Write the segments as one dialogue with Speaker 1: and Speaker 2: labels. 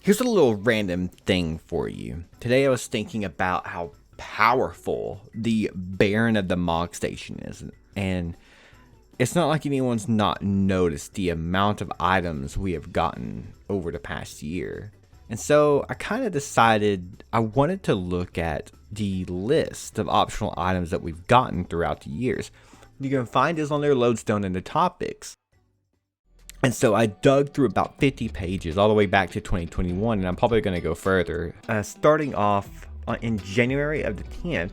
Speaker 1: Here's a little random thing for you. Today I was thinking about how powerful the Baron of the Mog Station is, and it's not like anyone's not noticed the amount of items we have gotten over the past year. And so I kind of decided I wanted to look at the list of optional items that we've gotten throughout the years. You can find this on their lodestone in the topics. And so I dug through about 50 pages all the way back to 2021, and I'm probably going to go further. Starting off in January of the 10th,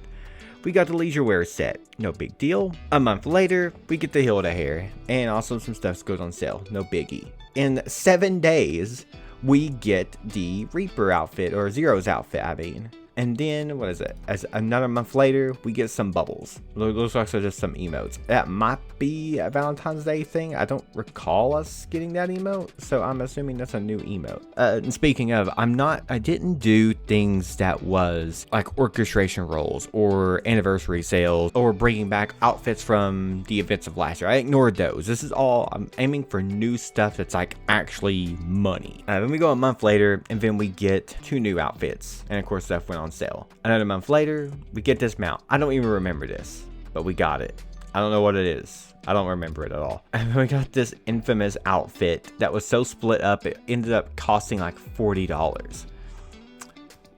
Speaker 1: we got the leisure wear set. No big deal. A month later, we get the Hilda hair, and also some stuff goes on sale. No biggie. In 7 days, we get the Reaper outfit, or Zero's outfit, I mean. And then, what is it? As another month later, we get some bubbles. Those are also just some emotes. That might be a Valentine's Day thing. I don't recall us getting that emote, so I'm assuming that's a new emote. And speaking of, I didn't do things that was like orchestration rolls or anniversary sales or bringing back outfits from the events of last year. I ignored those. This is all, I'm aiming for new stuff that's like actually money. Then we go a month later, and then we get 2 new outfits. And of course, stuff went on sale. Another month later, we get this mount. I don't even remember this, but we got it. I don't know what it is. I don't remember it at all. And we got this infamous outfit that was so split up, it ended up costing like $40,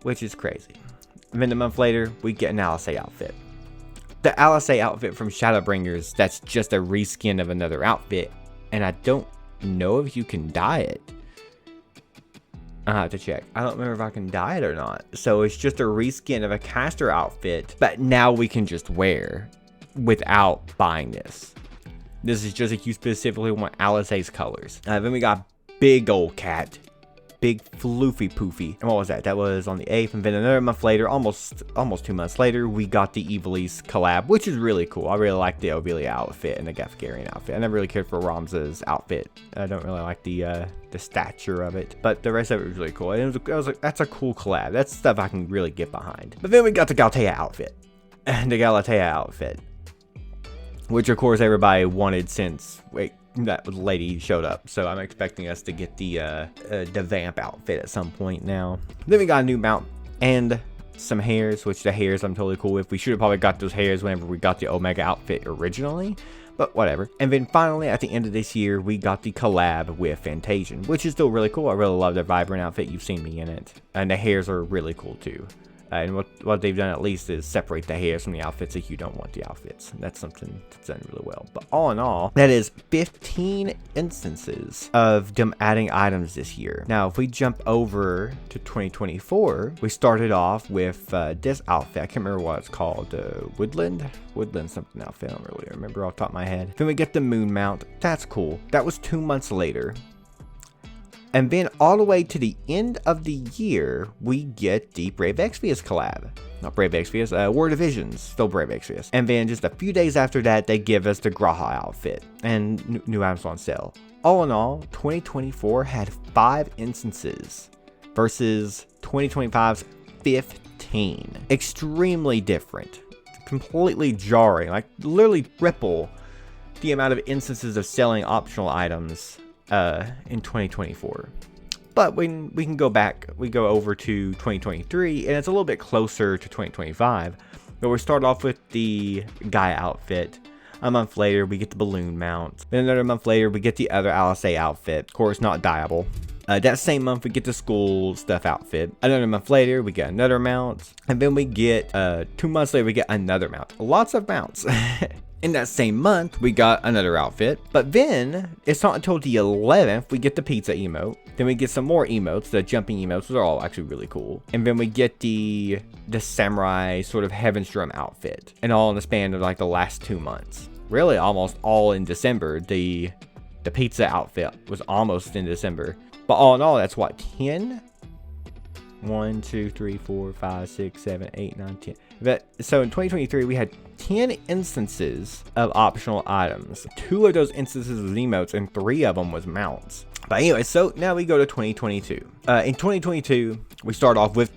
Speaker 1: which is crazy. And then a month later, we get an Alisei outfit. The Alisei outfit from Shadowbringers, that's just a reskin of another outfit, and I don't know if you can dye it. I have to check. I don't remember if I can dye it or not. So it's just a reskin of a caster outfit, but now we can just wear without buying this. This is just if you specifically want Alisei's colors. Then we got big old cat. Big floofy poofy. And what was that? That was on the 8th. And then another month later, almost 2 months later, we got the Evilise collab, which is really cool. I really like the Obelia outfit and the Gafgarian outfit. I never really cared for Ramza's outfit. I don't really like the stature of it, but the rest of it was really cool. And it was like, that's a cool collab. That's stuff I can really get behind. But then we got the Galatea outfit. And the Galatea outfit, which of course everybody wanted since, that lady showed up, so I'm expecting us to get the Vamp outfit at some point now. Then we got a new mount and some hairs, which the hairs I'm totally cool with. We should have probably got those hairs whenever we got the Omega outfit originally, but whatever. And then finally, at the end of this year, we got the collab with Fantasian, which is still really cool. I really love their Vibrant outfit. You've seen me in it, and the hairs are really cool too. And what they've done at least is separate the hairs from the outfits if you don't want the outfits. That's something that's done really well. But all in all, that is 15 instances of them adding items this year. Now, if we jump over to 2024, we started off with this outfit. I can't remember what it's called. Woodland something outfit. I don't really remember off the top of my head. Then we get the moon mount. That's cool. That was 2 months later. And then all the way to the end of the year, we get the Brave Exvius collab. Not Brave Exvius, War Divisions, still Brave Exvius. And then just a few days after that, they give us the Graha outfit and new items on sale. All in all, 2024 had 5 instances versus 2025's 15. Extremely different. Completely jarring. Like literally triple the amount of instances of selling optional items in 2024. But when we can go back, we go over to 2023, and it's a little bit closer to 2025. But we start off with the Gaia outfit. A month later, we get the balloon mount. Then another month later, we get the other Alisei outfit. Of course, not dyeable. That same month, we get the school stuff outfit. Another month later, we get another mount. And then we get, 2 months later, we get another mount. Lots of mounts. In that same month, we got another outfit. But then, it's not until the 11th, we get the pizza emote. Then we get some more emotes, the jumping emotes. Those are all actually really cool. And then we get the samurai sort of Heaven's Drum outfit. And all in the span of like the last 2 months. Really, almost all in December. The pizza outfit was almost in December. But all in all, that's what, 10? 1, 2, 3, 4, 5, 6, 7, 8, 9, 10. So in 2023, we had 10 instances of optional items. 2 of those instances was emotes, and 3 of them was mounts. But anyway, so now we go to 2022. In 2022, we start off with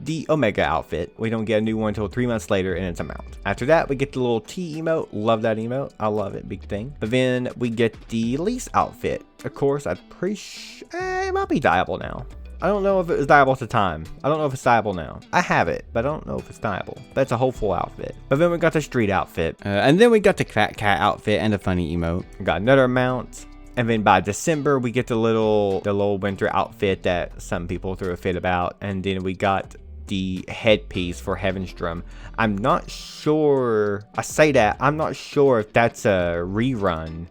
Speaker 1: the Omega outfit. We don't get a new one until 3 months later, and it's a mount. After that, we get the little T emote. Love that emote. I love it. Big thing. But then we get the Lease outfit. Of course, I'm pretty sure it might be dyeable now. I don't know if it was dyeable at the time. I don't know if it's dyeable now. I have it, but I don't know if it's dyeable. That's a whole full outfit. But then we got the street outfit. And then we got the fat cat outfit and the funny emote. We got another mount. And then by December, we get the little winter outfit that some people threw a fit about. And then we got the headpiece for Heavenstrom. I'm not sure. I say that. I'm not sure if that's a rerun.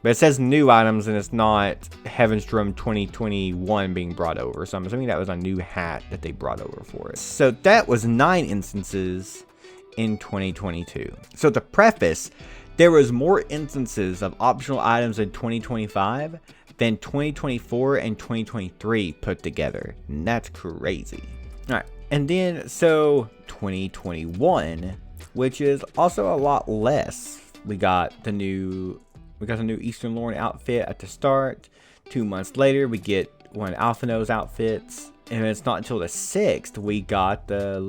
Speaker 1: But it says new items and it's not Heavenstrom 2021 being brought over. So I'm assuming that was a new hat that they brought over for it. So that was 9 instances in 2022. So to preface, there was more instances of optional items in 2025 than 2024 and 2023 put together. And that's crazy. All right. And then, so 2021, which is also a lot less. We got the new Eastern Lorne outfit at the start. 2 months later, we get one of Alphino's outfits. And it's not until the 6th we got the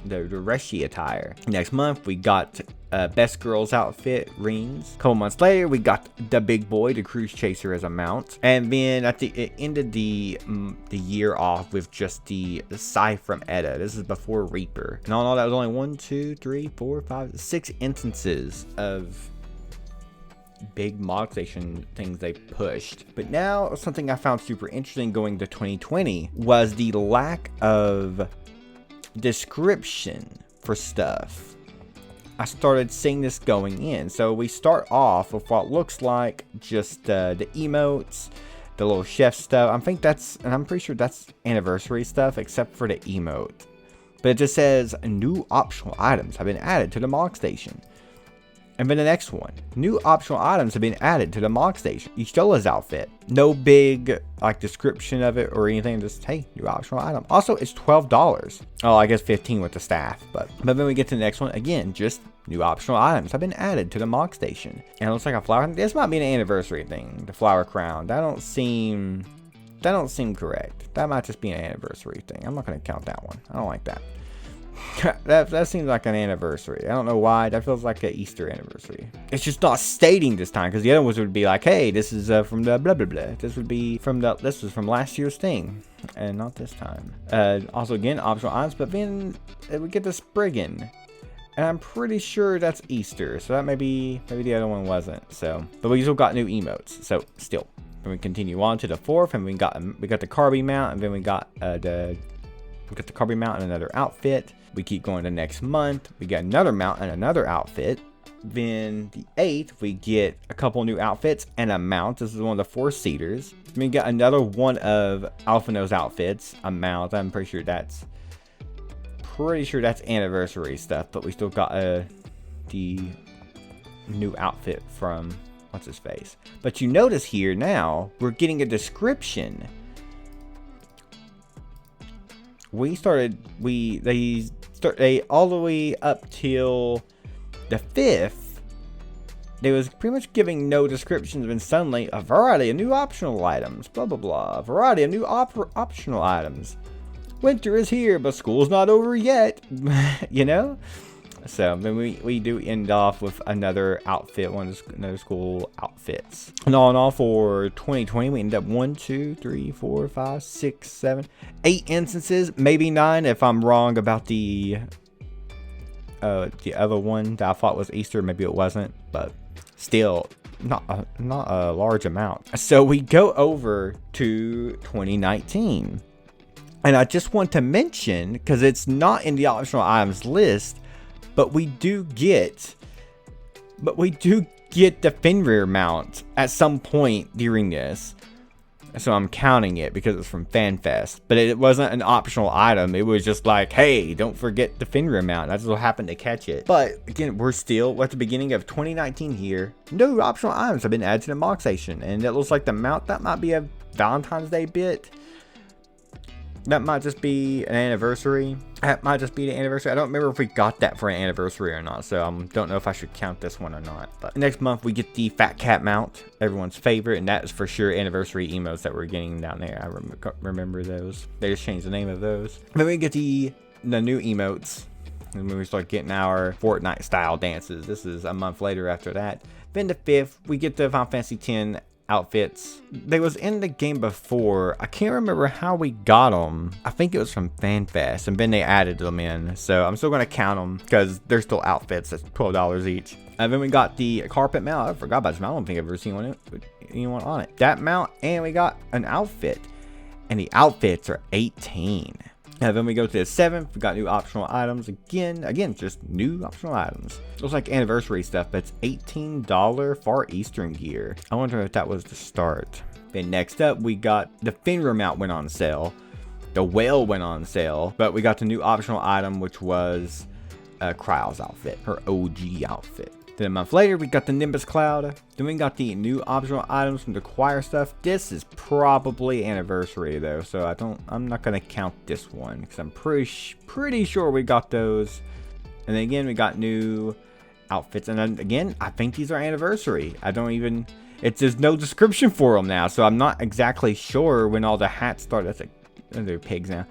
Speaker 1: Reshi attire. Next month, we got Best Girl's outfit, Rings. A couple months later, we got the Big Boy, the Cruise Chaser as a mount. And then at the end of the year off with just the Sai from Edda. This is before Reaper. And all in all, that was only 1, 2, 3, 4, 5, 6 instances of big Mog Station things they pushed. But now, something I found super interesting going to 2020 was the lack of description for stuff. I started seeing this going in. So we start off with what looks like just the emotes, the little chef stuff. I'm pretty sure that's anniversary stuff except for the emote. But it just says new optional items have been added to the Mog Station. And then the next one, new optional items have been added to the Mog Station. Ishtola's outfit. No big description of it or anything. Just, hey, new optional item. Also, it's $12. Oh, I guess 15 with the staff. But then we get to the next one. Again, just new optional items have been added to the Mog Station. And it looks like a flower. This might be an anniversary thing. The flower crown. That don't seem correct. That might just be an anniversary thing. I'm not going to count that one. I don't like that. that seems like an anniversary. I don't know why. That feels like an Easter anniversary. It's just not stating this time, because the other ones would be like, hey, this is from the blah blah blah. This was from last year's thing, and not this time. Also, again, optional items, but then we get the Spriggan, and I'm pretty sure that's Easter. So that maybe the other one wasn't. So, but we still got new emotes. So still, then we continue on to the 4th, and we got the Carby mount, and then we got the Carby mount and another outfit. We keep going to next month. We get another mount and another outfit. Then the 8th, we get a couple new outfits and a mount. This is one of the 4-seaters. Then we got another one of Alphino's outfits, a mount. I'm pretty sure that's anniversary stuff, but we still got the new outfit from what's his face. But you notice here now we're getting a description. They all the way up till the 5th, they was pretty much giving no descriptions, and suddenly a variety of new optional items, blah blah blah, a variety of new optional items. Winter is here, but school's not over yet, you know? So then we do end off with another outfit, another school outfits. And all in all, for 2020, we end up 1, 2, 3, 4, 5, 6, 7, 8 instances, maybe 9 if I'm wrong about the other one that I thought was Easter. Maybe it wasn't, but still not a large amount. So we go over to 2019, and I just want to mention, because it's not in the optional items list, but we do get the Fenrir mount at some point during this. So I'm counting it because it's from FanFest. But it wasn't an optional item. It was just like, hey, don't forget the Fenrir mount. I just so happened to catch it. But again, we're still at the beginning of 2019 here. No optional items have been added to the Mog Station. And it looks like the mount, that might be a Valentine's Day bit. That might just be an anniversary. That might just be the anniversary. I don't remember if we got that for an anniversary or not. So I don't know if I should count this one or not. But next month we get the Fat Cat mount, everyone's favorite. And that is for sure anniversary emotes that we're getting down there. I remember those. They just changed the name of those. Then we get the new emotes. And when we start getting our Fortnite style dances. This is a month later after that. Then the 5th, we get the Final Fantasy X outfits. They was in the game before. I can't remember how we got them. I think it was from FanFest, and then they added them in. So I'm still gonna count them because they're still outfits. That's $12 each. And then we got the carpet mount. I forgot about this mount. I don't think I've ever seen anyone on it. That mount, and we got an outfit, and the outfits are 18. And then we go to the 7th. We got new optional items again, just new optional items. Looks like anniversary stuff, but it's $18 Far Eastern gear. I wonder if that was the start. Then next up, we got the Fenrir mount went on sale. The whale went on sale, but we got the new optional item, which was Kryle's outfit, her OG outfit. Then a month later, we got the Nimbus Cloud. Then we got the new optional items from the choir stuff. This is probably anniversary though, so I'm not gonna count this one because I'm pretty sure we got those. And then again, we got new outfits, and then again, I think these are anniversary. There's no description for them now, so I'm not exactly sure when all the hats started. They're pigs now.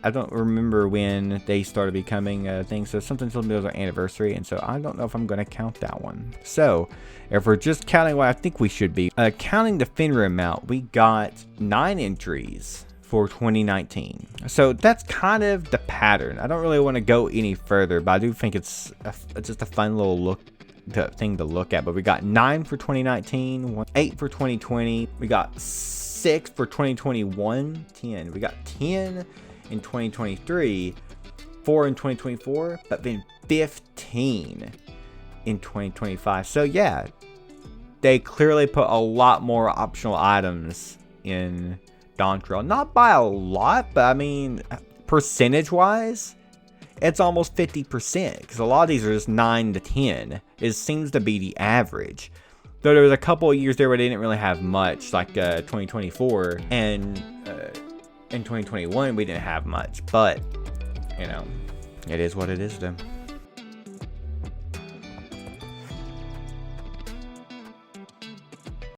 Speaker 1: I don't remember when they started becoming a thing, so something tells me those are anniversary, and so I don't know if I'm going to count that one. So, if we're just counting what I think we should be, counting the Fenrir amount, we got 9 entries for 2019. So that's kind of the pattern. I don't really want to go any further, but I do think it's just a fun little thing to look at. But we got 9 for 2019, 8 for 2020, we got 6 for 2021, 10. We got 10 in 2023, 4 in 2024, but then 15 in 2025. So yeah, they clearly put a lot more optional items in Dawntrail. Not by a lot, but I mean, percentage wise, it's almost 50%, because a lot of these are just 9 to 10. It seems to be the average. Though there was a couple of years there where they didn't really have much, like 2024 and in 2021 we didn't have much, but you know, it is what it is though.